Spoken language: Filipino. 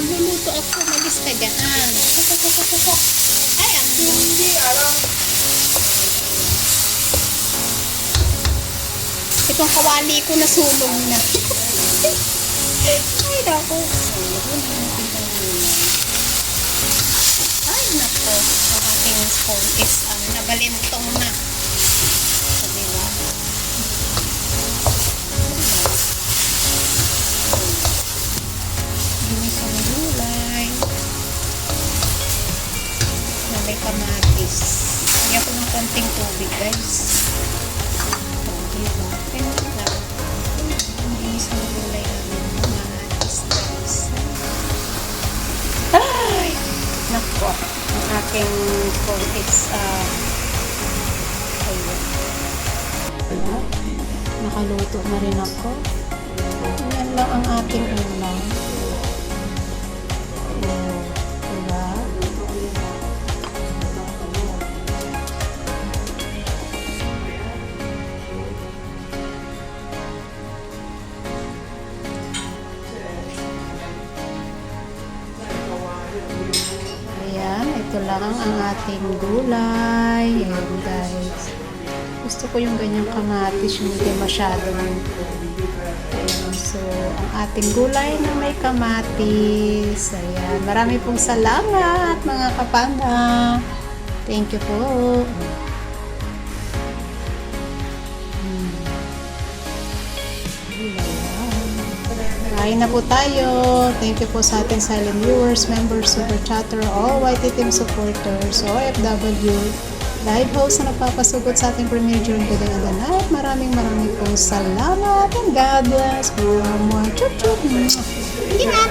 Magluluto ako. Malis ka dyan. Ay, ako. Hindi, alam. Itong kawali ko nasunog na. Ay, naku. Ay, naku. Ang ating spoon is nabalintong na. So, diba? Ginis ang gulay. Na may kamatis. Kaya ko ng konting tubig, guys. So, diba? Pero, ginis ang gulay namin. Kamatis, guys. Ay! Nako. Ang aking spoon is ayun. Diba? Nakaluto na rin ako. Yan lang ang ating ulam. Diba? Ayan, ito lang ang ating gulay. Ayan, guys. Gusto ko yung ganyang kamatis, yung hindi masyadong. Ayan, so, ang ating gulay na may kamatis. Ayan, marami pong salamat, mga kapanda. Thank you po. Kain na po tayo. Thank you po sa ating silent viewers, members, super chatter, all YT team supporters, OFW, live host na nagpapasugot sa ating premiere during the day and the night. Maraming pong salamat and God bless. More chup chup. Ingat!